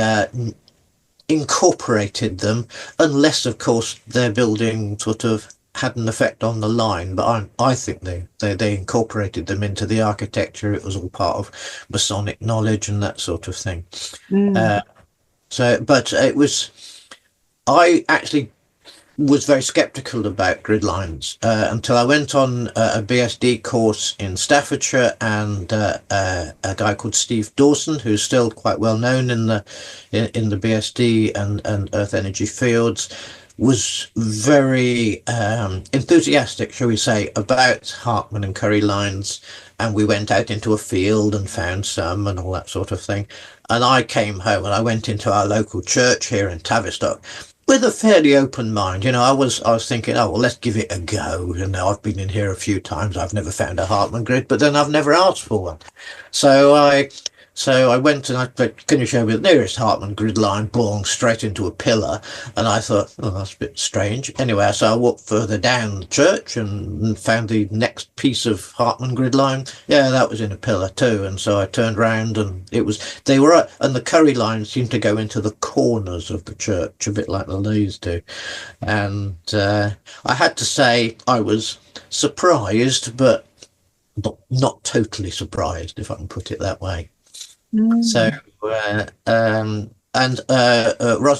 incorporated them, unless of course their building sort of had an effect on the line. But I think they incorporated them into the architecture. It was all part of Masonic knowledge and that sort of thing. But I actually was very skeptical about grid lines until I went on a BSD course in Staffordshire, and a guy called Steve Dawson, who's still quite well known in the BSD and earth energy fields, was very enthusiastic, shall we say, about Hartmann and Curry lines. And we went out into a field and found some and all that sort of thing. And I came home and I went into our local church here in Tavistock with a fairly open mind. I was thinking, oh, well, let's give it a go. I've been in here a few times. I've never found a Hartmann grid, but then I've never asked for one. So I went and I said, can you show me the nearest Hartmann grid line? Belonged straight into a pillar. And I thought, oh, that's a bit strange. Anyway, so I walked further down the church and found the next piece of Hartmann grid line. Yeah, that was in a pillar too. And so I turned round, and and the Curry lines seemed to go into the corners of the church, a bit like the Lees do. And I had to say I was surprised, but not totally surprised, if I can put it that way. So Ros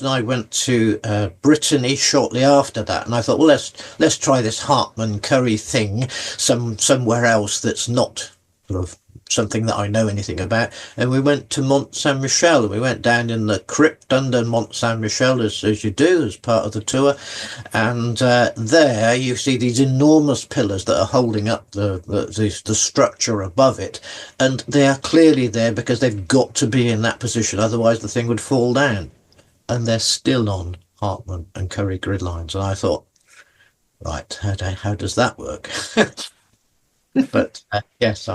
and I went to Brittany shortly after that, and I thought, well, let's try this Hartmann Curry thing somewhere else that's not sort of something that I know anything about. And we went to Mont Saint Michel, and we went down in the crypt under Mont Saint Michel, as you do as part of the tour. And there you see these enormous pillars that are holding up the structure above it, and they are clearly there because they've got to be in that position, otherwise the thing would fall down. And they're still on Hartmann and Curry grid lines. And I thought, right, how does that work? But yes,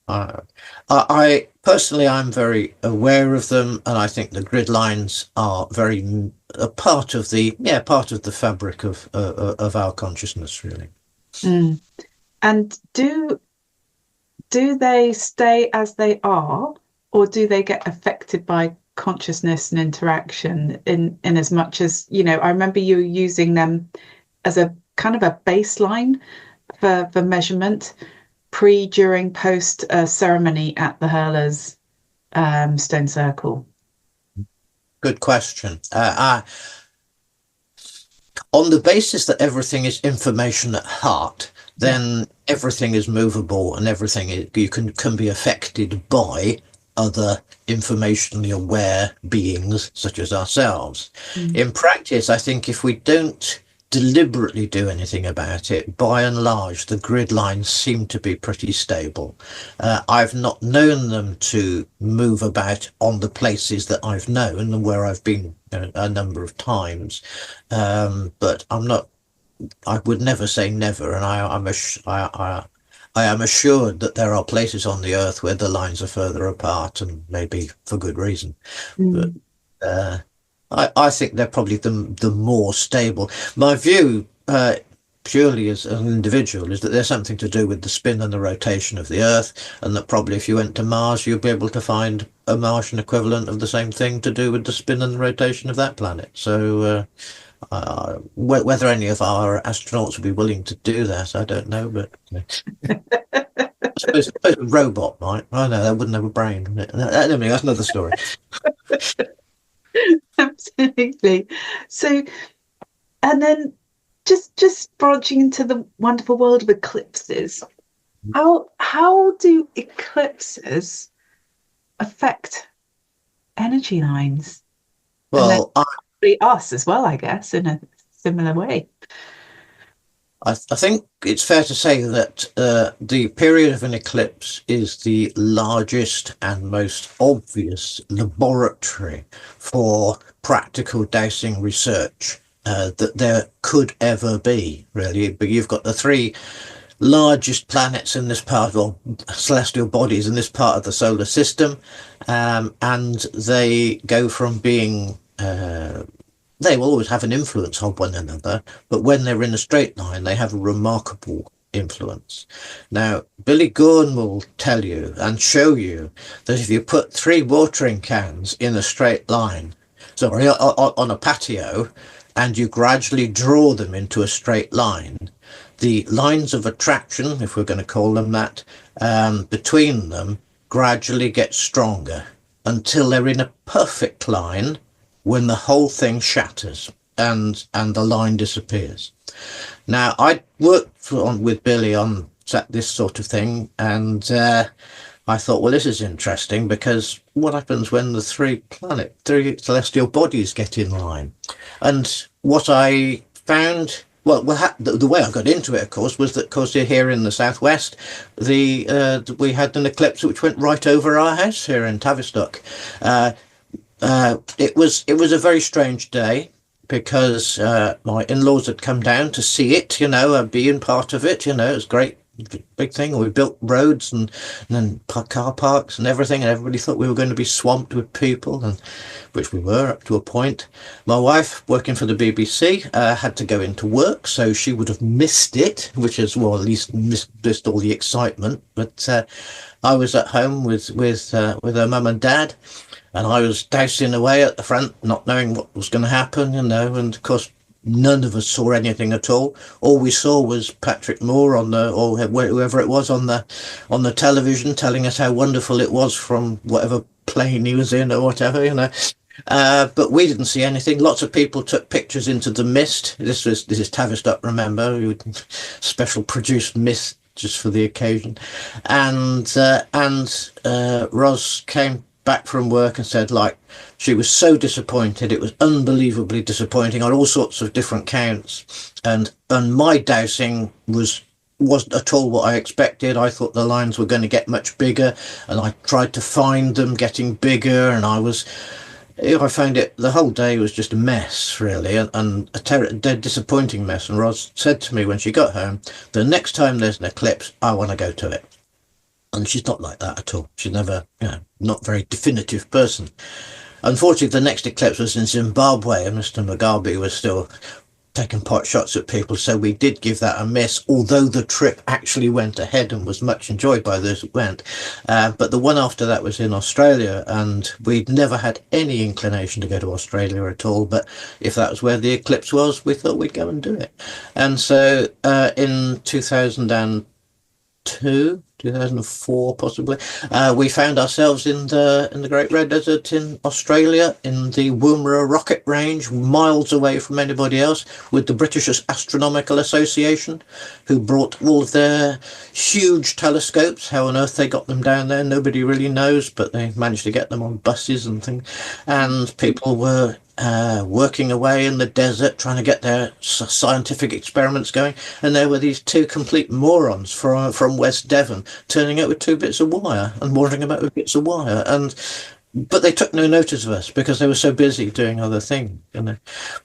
I personally, I'm very aware of them, and I think the grid lines are a part of the fabric of our consciousness, really. And do they stay as they are, or do they get affected by consciousness and interaction in as much as, I remember you using them as a kind of a baseline for measurement, pre, during, post ceremony at the Hurlers Stone Circle? Good question. On the basis that everything is information at heart, then everything is movable, and everything you can be affected by other informationally aware beings such as ourselves. In practice, I think if we don't deliberately do anything about it, by and large, the grid lines seem to be pretty stable. I've not known them to move about on the places that I've known and where I've been a number of times. But I would never say never, and I am assured that there are places on the earth where the lines are further apart, and maybe for good reason. But I think they're probably the more stable. My view, purely as an individual, is that there's something to do with the spin and the rotation of the earth, and that probably if you went to Mars, you'd be able to find a Martian equivalent of the same thing to do with the spin and the rotation of that planet. So whether any of our astronauts would be willing to do that, I don't know, but I suppose a robot might. I know, they wouldn't have a brain. Anyway, that's another story. Absolutely. So, and then just branching into the wonderful world of eclipses, how do eclipses affect energy lines? Well, Us as well, I guess, in a similar way. I think it's fair to say that the period of an eclipse is the largest and most obvious laboratory for practical dowsing research that there could ever be, really. But you've got the three largest planets in this part, or celestial bodies in this part of the solar system, and they go from being they will always have an influence on one another, but when they're in a straight line, they have a remarkable influence. Now, Billy Gorn will tell you and show you that if you put 3 watering cans in a straight line, sorry, on a patio, and you gradually draw them into a straight line, the lines of attraction, if we're going to call them that, between them gradually get stronger until they're in a perfect line, when the whole thing shatters and the line disappears. Now, I worked with Billy on this sort of thing, and I thought, well, this is interesting, because what happens when the three celestial bodies get in line? And what I found, well, the way I got into it, of course, was that, of course, here in the southwest, we had an eclipse which went right over our house here in Tavistock. It was a very strange day, because my in-laws had come down to see it, being part of it. It was great, big thing. We built roads and then car parks and everything, and everybody thought we were going to be swamped with people, and which we were up to a point. My wife, working for the BBC, had to go into work, so she would have missed it, which is, well, at least missed all the excitement. But I was at home with her mum and dad, and I was dousing away at the front, not knowing what was going to happen, and of course, none of us saw anything at all. All we saw was Patrick Moore or whoever it was on the television, telling us how wonderful it was from whatever plane he was in or whatever, But we didn't see anything. Lots of people took pictures into the mist. This is Tavistock, remember? Special produced mist just for the occasion, and Ros came back from work and said, like, she was so disappointed. It was unbelievably disappointing on all sorts of different counts, and my dowsing wasn't at all what I expected. I thought the lines were going to get much bigger, and I tried to find them getting bigger, and I found it, the whole day was just a mess, really, and a dead disappointing mess. And Ros said to me when she got home, the next time there's an eclipse, I want to go to it. And she's not like that at all. She's never, not very definitive person. Unfortunately, the next eclipse was in Zimbabwe, and Mr. Mugabe was still taking pot shots at people, so we did give that a miss, although the trip actually went ahead and was much enjoyed by those who went. But the one after that was in Australia, and we'd never had any inclination to go to Australia at all, but if that was where the eclipse was, we thought we'd go and do it. And so in 2000 2004 possibly, we found ourselves in the Great Red Desert in Australia, in the Woomera rocket range, miles away from anybody else, with the British Astronomical Association, who brought all of their huge telescopes. How on earth they got them down there, nobody really knows, but they managed to get them on buses and things. And people were working away in the desert trying to get their scientific experiments going, and there were these two complete morons from West Devon turning up with 2 bits of wire and wandering about with bits of wire, but they took no notice of us because they were so busy doing other things, you know.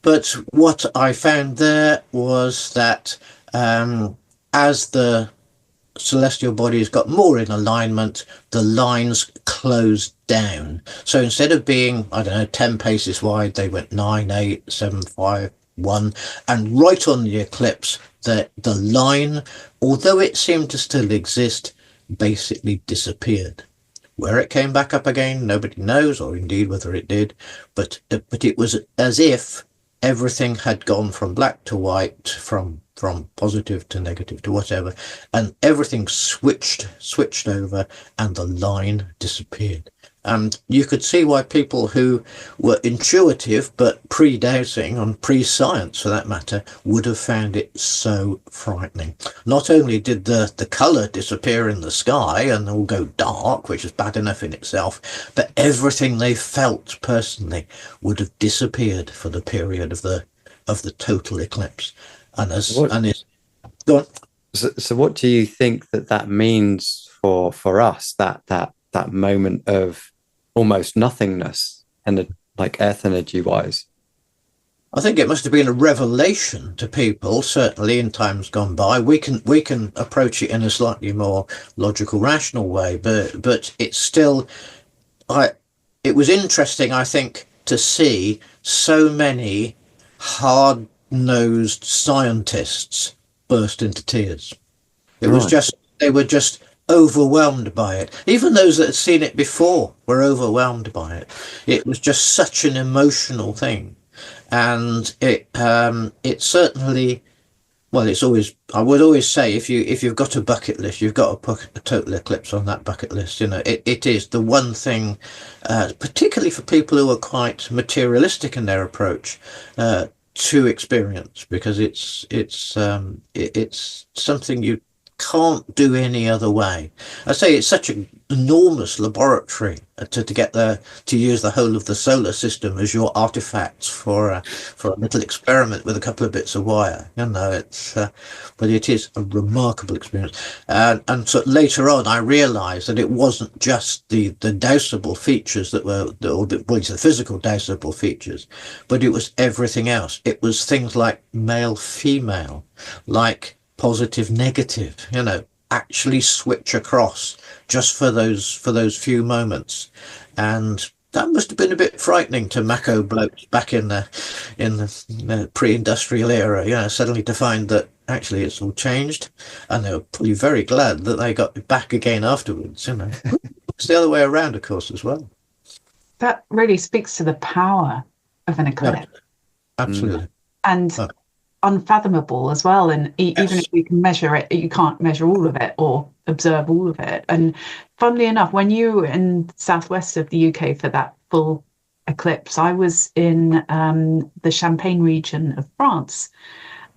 But what I found there was that as the celestial bodies got more in alignment, the lines closed down. So instead of being, I don't know, 10 paces wide, they went 9, 8, 7, 5, 1, and right on the eclipse, the line, although it seemed to still exist, basically disappeared. Where it came back up again, nobody knows, or indeed whether it did, but it was as if everything had gone from black to white, from positive to negative to whatever, and everything switched over, and the line disappeared. And you could see why people who were intuitive but pre-dowsing and pre-science for that matter would have found it so frightening. Not only did the colour disappear in the sky and all go dark, which is bad enough in itself, but everything they felt personally would have disappeared for the period of the total eclipse. And go on. So what do you think that means for us, that moment of almost nothingness, and like earth energy wise? I think it must have been a revelation to people, certainly in times gone by. We can approach it in a slightly more logical, rational way, but it's still, it was interesting, I think, to see so many hard-nosed scientists burst into tears. It was just, they were just overwhelmed by it. Even those that had seen it before were overwhelmed by it. It was just such an emotional thing. And it certainly, well, it's always, I would always say, if you've got a bucket list, you've got to put a total eclipse on that bucket list. You know, it is the one thing, particularly for people who are quite materialistic in their approach, to experience, because it's something you can't do any other way. I say it's such an enormous laboratory to use the whole of the solar system as your artifacts for a little experiment with a couple of bits of wire. You know, but it is a remarkable experience. And so later on, I realised that it wasn't just the dowsable features that were, or the physical dowsable features, but it was everything else. It was things like male, female, like positive, negative, you know, actually switch across just for those few moments. And that must have been a bit frightening to Mako blokes back in the pre-industrial era, you know, suddenly to find that actually it's all changed. And they were probably very glad that they got it back again afterwards, you know. It's the other way around, of course, as well. That really speaks to the power of an eclipse. Absolutely. And unfathomable as well, and even if you can measure it, you can't measure all of it or observe all of it. And funnily enough, when you were in southwest of the UK for that full eclipse, I was in the Champagne region of France,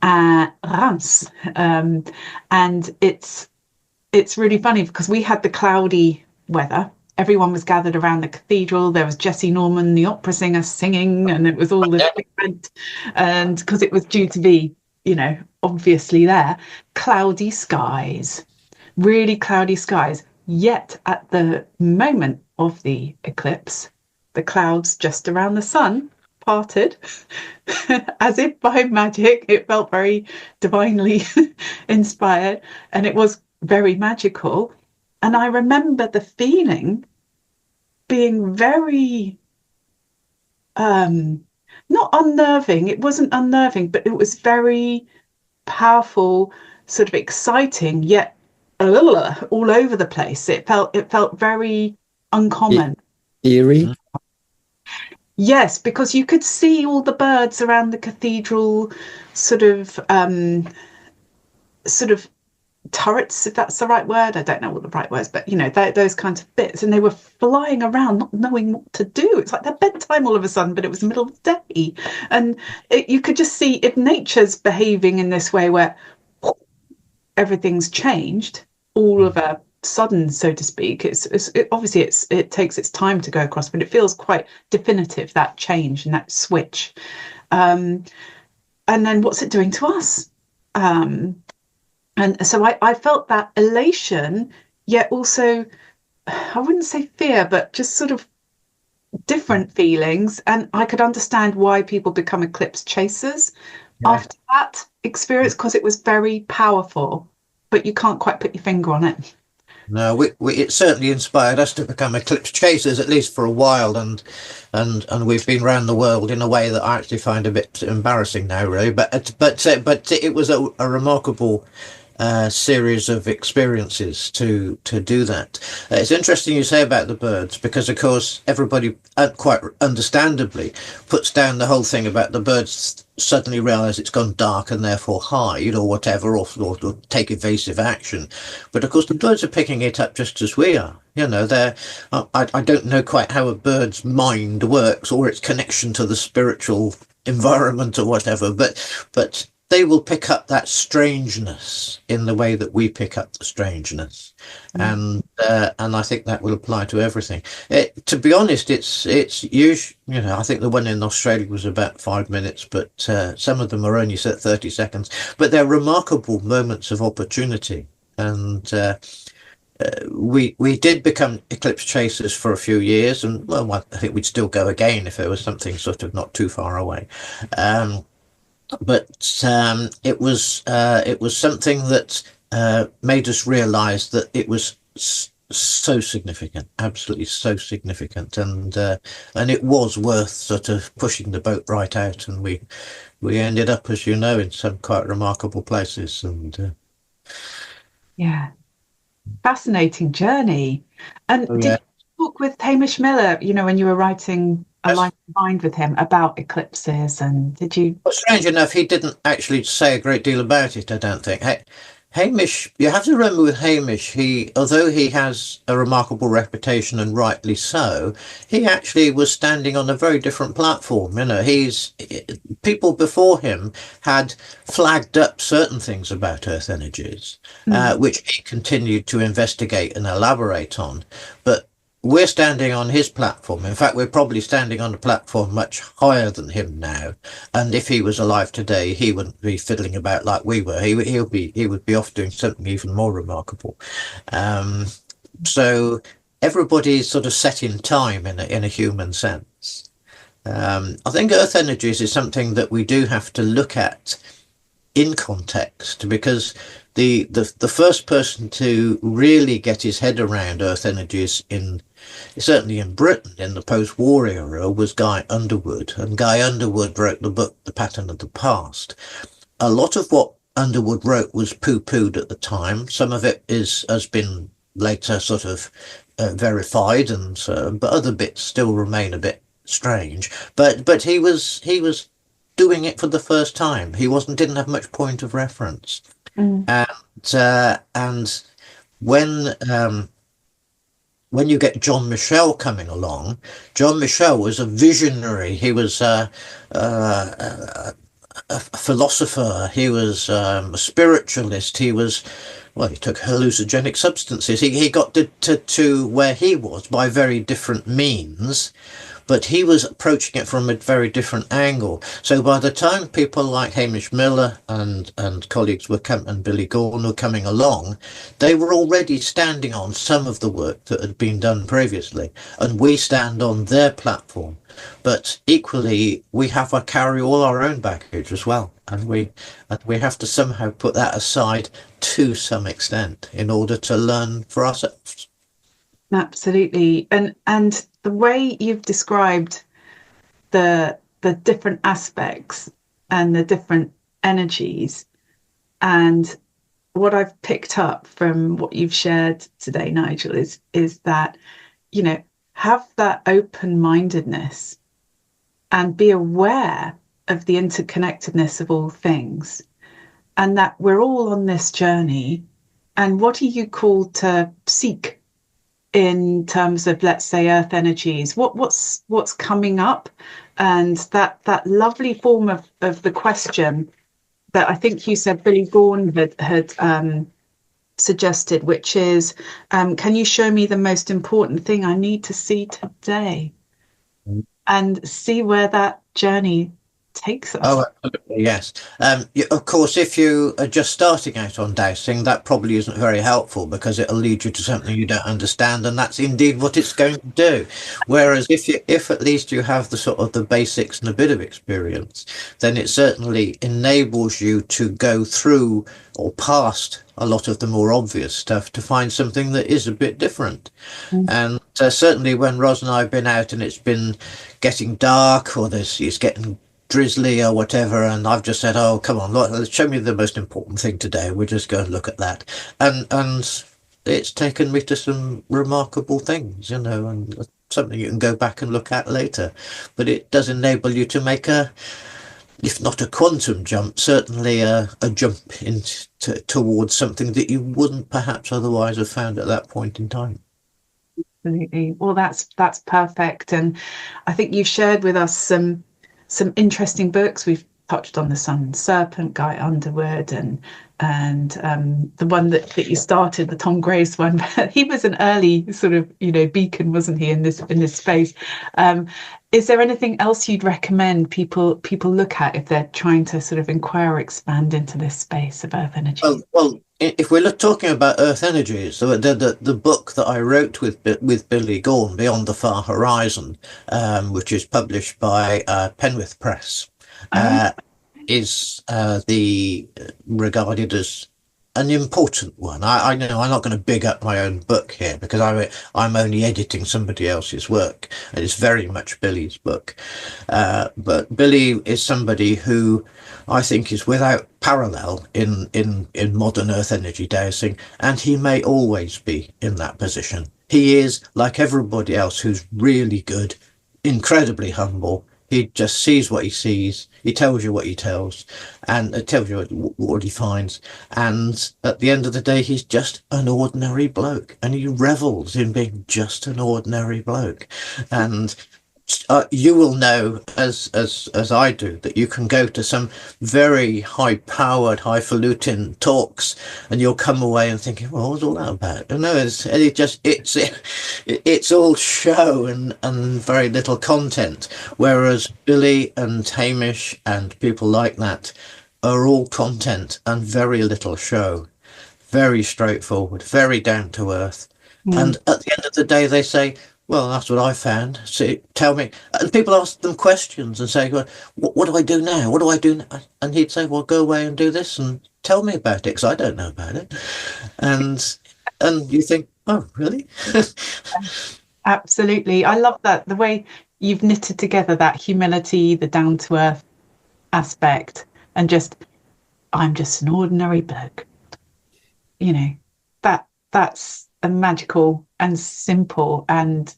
Reims, and it's really funny because we had the cloudy weather. Everyone was gathered around the cathedral. There was Jesse Norman, the opera singer, singing, and it was all this big event. And because it was due to be, you know, obviously there, cloudy skies, really cloudy skies. Yet at the moment of the eclipse, the clouds just around the sun parted as if by magic. It felt very divinely inspired, and it was very magical. And I remember the feeling being very, not unnerving. It wasn't unnerving, but it was very powerful, sort of exciting, yet all over the place. It felt very uncommon. Eerie? Yes, because you could see all the birds around the cathedral sort of turrets, if that's the right word. I don't know what the right words, but those kinds of bits, and they were flying around not knowing what to do. It's like their bedtime all of a sudden, but it was the middle of the day, and you could just see if nature's behaving in this way where everything's changed all of a sudden, so to speak. Obviously it takes its time to go across, but it feels quite definitive, that change and that switch. And then what's it doing to us? And so I felt that elation, yet also, I wouldn't say fear, but just sort of different feelings. And I could understand why people become eclipse chasers after that experience, because it was very powerful, but you can't quite put your finger on it. No, it certainly inspired us to become eclipse chasers, at least for a while, and we've been around the world in a way that I actually find a bit embarrassing now, really. But it was a remarkable series of experiences to do that. It's interesting you say about the birds, because of course everybody quite understandably puts down the whole thing about the birds suddenly realize it's gone dark and therefore hide or whatever, or take evasive action. But of course the birds are picking it up just as we are. I don't know quite how a bird's mind works or its connection to the spiritual environment or whatever, but they will pick up that strangeness in the way that we pick up the strangeness, and I think that will apply to everything. To be honest, it's usually, I think the one in Australia was about 5 minutes, but some of them are only 30 seconds. But they're remarkable moments of opportunity, and we did become eclipse chasers for a few years, and well, I think we'd still go again if there was something sort of not too far away. But it was something that made us realise that it was so significant, absolutely so significant, and it was worth sort of pushing the boat right out, and we ended up, as you know, in some quite remarkable places, and yeah, fascinating journey. And oh, did yeah. you talk with Hamish Miller, when you were writing A Life Mind with him, about eclipses? And did you? Well, strange enough, he didn't actually say a great deal about it, I don't think. Hamish, you have to remember with Hamish, although he has a remarkable reputation, and rightly so, he actually was standing on a very different platform. People before him had flagged up certain things about Earth energies, which he continued to investigate and elaborate on. But we're standing on his platform. In fact, we're probably standing on a platform much higher than him now. And if he was alive today, he wouldn't be fiddling about like we were. He would be off doing something even more remarkable. So everybody's sort of set in time in a human sense. I think Earth energies is something that we do have to look at in context, because the first person to really get his head around Earth energies certainly in Britain in the post-war era was Guy Underwood, and Guy Underwood wrote the book The Pattern of the Past. A lot of what Underwood wrote was poo-pooed at the time. Some of it has been later sort of verified, and but other bits still remain a bit strange. But he was doing it for the first time. He didn't have much point of reference, and when you get John Michel coming along, John Michel was a visionary. He was a philosopher. He was a spiritualist. He took hallucinogenic substances. He got to where he was by very different means, but he was approaching it from a very different angle. So by the time people like Hamish Miller and colleagues and Billy Gorn were coming along, they were already standing on some of the work that had been done previously, and we stand on their platform. But equally, we have to carry all our own baggage as well, and we have to somehow put that aside to some extent in order to learn for ourselves. Absolutely. And the way you've described the different aspects and the different energies, and what I've picked up from what you've shared today, Nigel, is that, have that open-mindedness and be aware of the interconnectedness of all things, and that we're all on this journey, And what are you called to seek in terms of, let's say, earth energies? What's coming up? And that lovely form of the question that I think you said Billy Gorn had suggested, which is, can you show me the most important thing I need to see today? And see where that journey takes us. Oh, absolutely, yes. Of course, if you are just starting out on dowsing, that probably isn't very helpful because it'll lead you to something you don't understand, and that's indeed what it's going to do. Whereas if at least you have the sort of the basics and a bit of experience, then it certainly enables you to go through or past a lot of the more obvious stuff to find something that is a bit different. And certainly when Ros and I have been out and it's been getting dark or it's getting drizzly or whatever, and I've just said, oh, come on, look, show me the most important thing today, we'll just go and look at that, and it's taken me to some remarkable things, you know, and something you can go back and look at later. But it does enable you to make if not a quantum jump, certainly a jump towards something that you wouldn't perhaps otherwise have found at that point in time. Absolutely. Well, that's perfect. And I think you've shared with us some interesting books. We've touched on The Sun and Serpent, Guy Underwood, and the one that you started, the Tom Grace one. He was an early sort of, you know, beacon, wasn't he, in this space? Is there anything else you'd recommend people look at if they're trying to sort of inquire or expand into this space of earth energy? Well, if we're talking about earth energies, the book that I wrote with Billy Gorn, Beyond the Far Horizon, which is published by Penwith Press, is regarded as an important one. I know I'm not going to big up my own book here because I'm only editing somebody else's work, and it's very much Billy's book. But Billy is somebody who I think is without parallel in modern earth energy dowsing, and he may always be in that position. He is, like everybody else who's really good, incredibly humble. He just sees what he sees. He tells you what he tells, and it tells you what he finds. And at the end of the day, he's just an ordinary bloke, and he revels in being just an ordinary bloke. And you will know, as I do, that you can go to some very high-powered, highfalutin talks, and you'll come away and thinking, "Well, what's all that about?" No, it's all show and very little content. Whereas Billy and Hamish and people like that are all content and very little show, very straightforward, very down to earth. And at the end of the day, they say, well, that's what I found. So tell me. And people ask them questions and say, well, what do I do now? What do I do now? And he'd say, well, go away and do this and tell me about it because I don't know about it. And you think, oh, really? Absolutely. I love that, the way you've knitted together that humility, the down to earth aspect, and I'm just an ordinary bloke. You know, that's a magical and simple and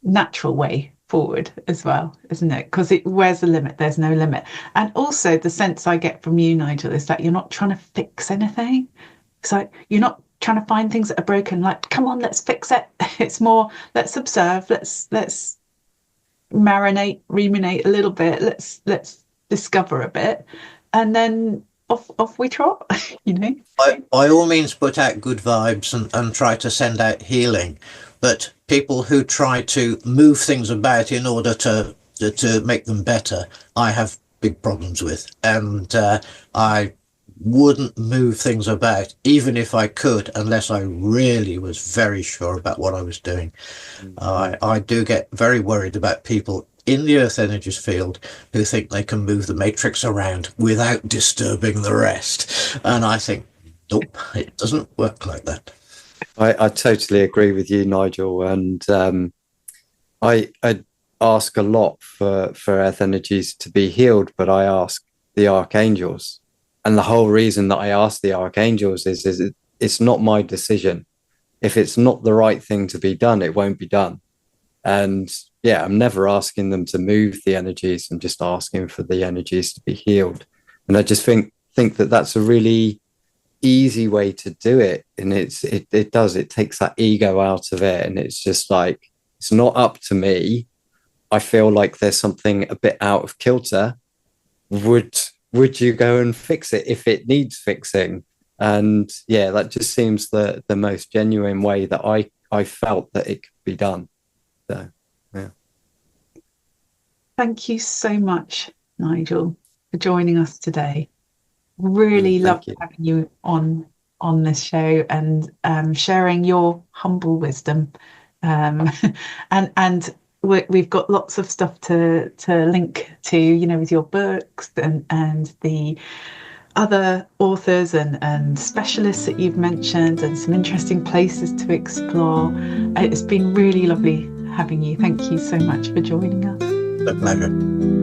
natural way forward as well, isn't it? Because where's the limit? There's no limit. And also the sense I get from you, Nigel, is that you're not trying to fix anything. It's like you're not trying to find things that are broken, like, come on, let's fix it. It's more, let's observe, let's marinate, ruminate a little bit, let's discover a bit, and then off we trot. You know, by all means put out good vibes and try to send out healing, but people who try to move things about in order to make them better, I have big problems with, and I wouldn't move things about even if I could, unless I really was very sure about what I was doing. I do get very worried about people in the earth energies field who think they can move the matrix around without disturbing the rest, and I think, nope, it doesn't work like that. I totally agree with you, Nigel, and I ask a lot for earth energies to be healed, but I ask the archangels, and the whole reason that I ask the archangels is it's not my decision. If it's not the right thing to be done, it won't be done. And yeah, I'm never asking them to move the energies. I'm just asking for the energies to be healed. And I just think that that's a really easy way to do it, and it takes that ego out of it, and it's just like, it's not up to me. I feel like there's something a bit out of kilter. Would you go and fix it if it needs fixing? And yeah, that just seems the most genuine way that I felt that it could be done. So yeah. Thank you so much, Nigel, for joining us today. Really loved having you on this show, and sharing your humble wisdom. And we've got lots of stuff to link to, you know, with your books and the other authors and specialists that you've mentioned, and some interesting places to explore. It's been really lovely having you. Thank you so much for joining us. A pleasure.